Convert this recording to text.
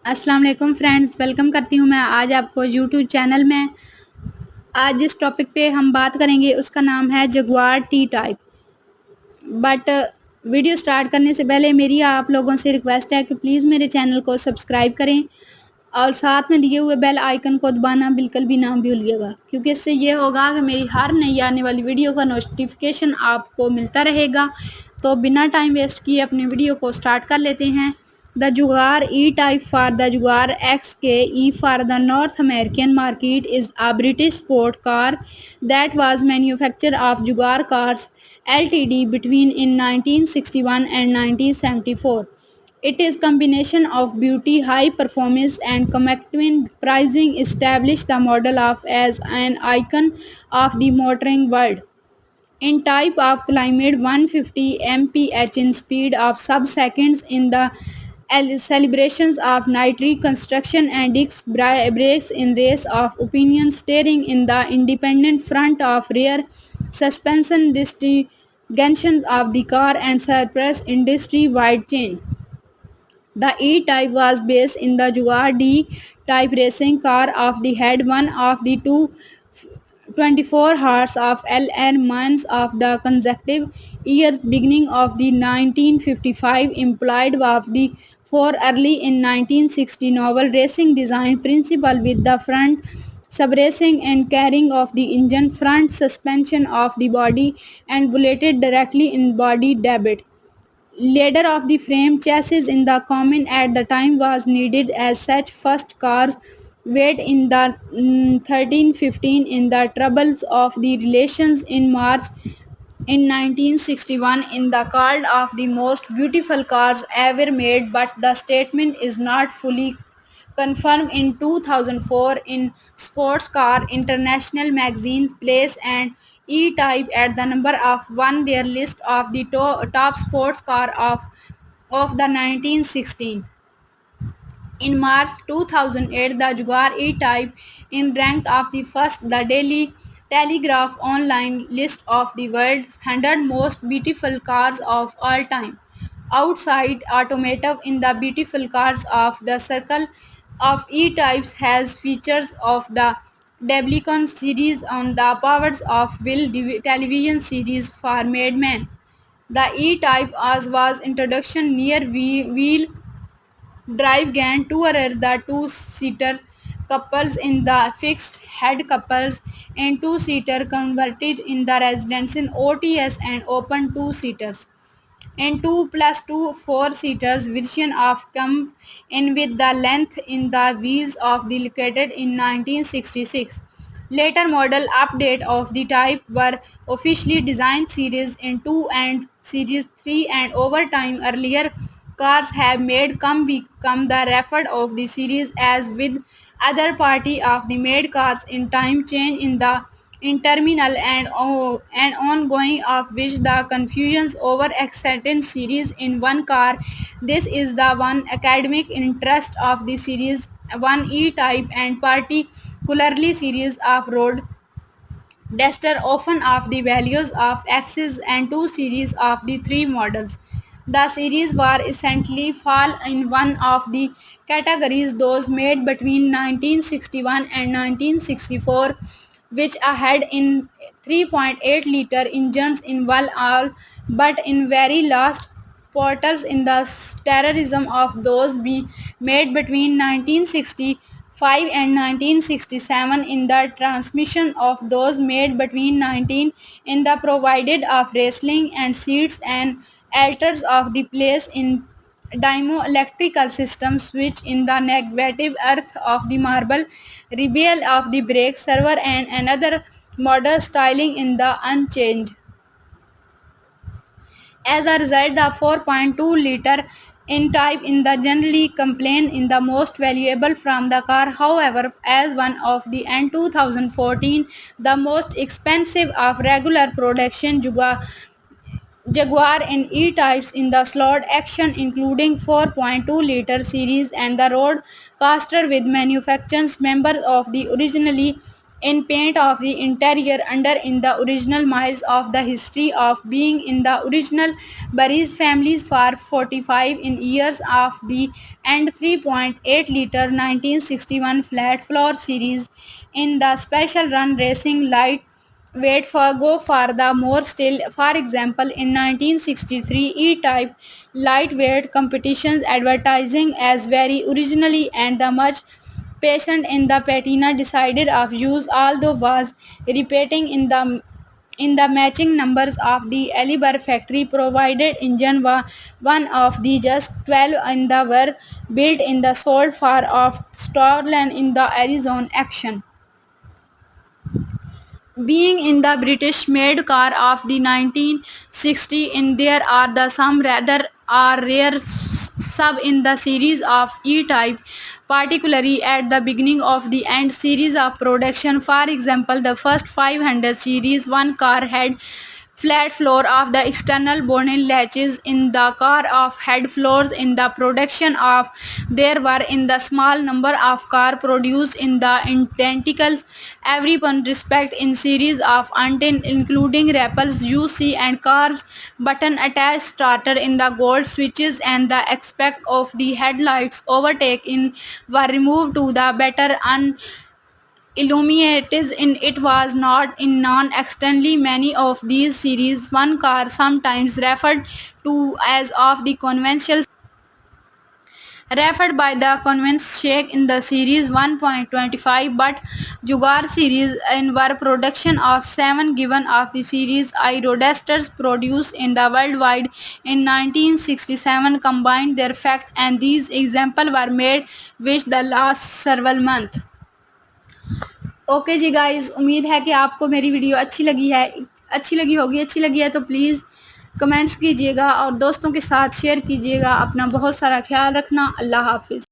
अस्सलाम वालेकुम friends, welcome करती हूँ मैं आज आपको यूट्यूब चैनल में। आज जिस टॉपिक पे हम बात करेंगे उसका नाम है Jaguar T type. But video start करने से पहले मेरी आप लोगों से रिक्वेस्ट है कि प्लीज़ मेरे चैनल को सब्सक्राइब करें और साथ में दिए हुए बेल आइकन को दबाना बिल्कुल भी ना भूलिएगा, क्योंकि इससे ये होगा कि मेरी हर नई आने वाली वीडियो का नोटिफिकेशन आपको मिलता रहेगा। तो बिना टाइम वेस्ट किए अपने वीडियो को स्टार्ट कर लेते हैं। The Jaguar E Type for the Jaguar XKE for the North American market is a British sport car that was manufactured of Jaguar Cars Ltd between in 1961 and 1974. It is combination of beauty, high performance and competitive pricing established the model of as an icon of the motoring world. In type of climate 150 mph in speed of sub-seconds in the celebrations of nitric construction and disc brakes in race of opinion steering in the independent front of rear suspension distribution of the car and surpass industry-wide change. The E-Type was based in the Jaguar D Type racing car of the had one of the two 24 hours of LN months of the consecutive years beginning of the 1955 implied of the four early in 1960 novel racing design principle with the front subracing and carrying of the engine front suspension of the body and bulleted directly in body debit. Ladder of the frame chassis in the common at the time was needed as such first cars weighed in the 1315 in the troubles of the relations in March in 1961 in the called of the most beautiful cars ever made, but the statement is not fully confirmed in 2004 in Sports Car International magazine place and E-Type at the number of one their list of the top sports car of the 1916. In March 2008, the Jaguar E-Type in ranked of the first the Daily Telegraph online list of the world's 100 most beautiful cars of all time. Outside automotive in the beautiful cars of the circle of E-Types has features of the Deblicon series on the powers of Will television series for Made Men. The E-Type as was introduction near wheel drive gain tourer the two-seater couples in the fixed head couples and two-seater converted in the residence in OTS and open two-seaters. And 2 plus 2 4-seaters version of come in with the length in the wheels of the located in 1966. Later model update of the type were officially designed series in 2 and series 3 and over time earlier cars have made come become the referred of the series as with other party of the made cars in time change in the in terminal and ongoing of which the confusions over acceptance series in one car. This is the one academic interest of the series 1E type and particularly series of road Duster often of the values of X's and 2 series of the 3 models. The series were essentially fall in one of the categories those made between 1961 and 1964, which had in 3.8 liter engines in all, but in very last portals in the terrorism of those be made between 1965 and 1967 in the transmission of those made between 19 in the provided of wrestling and seats and altars of the place in Dymo electrical system switch in the negative earth of the marble rebel of the brake server and another model styling in the unchanged. As a result, the 4.2-liter in type in the generally complained in the most valuable from the car. However, as one of the end 2014, the most expensive of regular production Jaguar and E-types in the slot action including 4.2-liter series and the Roadcaster with manufacturers members of the originally in paint of the interior under in the original miles of the history of being in the original Burries families for 45 in years of the and 3.8 liter 1961 flat floor series in the special run racing light wait for go for the more still. For example, in 1963 E-Type lightweight competitions advertising as very originally and the much patient in the patina decided of use although was repeating in the matching numbers of the Alibar factory provided engine one of the just 12 in the were built in the sold for of Starland in the Arizona action being in the British made car of the 1960 in there are the some rather are rare sub in the series of E-Type, particularly at the beginning of the end series of production. For example, the first 500 series one car had flat floor of the external bonnet latches in the car of head floors in the production of there were in the small number of car produced in the identical every one respect in series of antenna including rappels UC and carbs button attached starter in the gold switches and the aspect of the headlights overtake in were removed to the better illuminated in it was not in non-externally many of these series one car sometimes referred to as of the conventional referred by the conventional shake in the series 1.25 but Jaguar series in were production of 7 given of the series I roadsters produced in the worldwide in 1967 combined their fact and these examples were made which the last several months. Okay जी guys, उम्मीद है कि आपको मेरी video अच्छी लगी है तो प्लीज़ कमेंट्स कीजिएगा और दोस्तों के साथ शेयर कीजिएगा। अपना बहुत सारा ख्याल रखना। अल्लाह हाफिज़।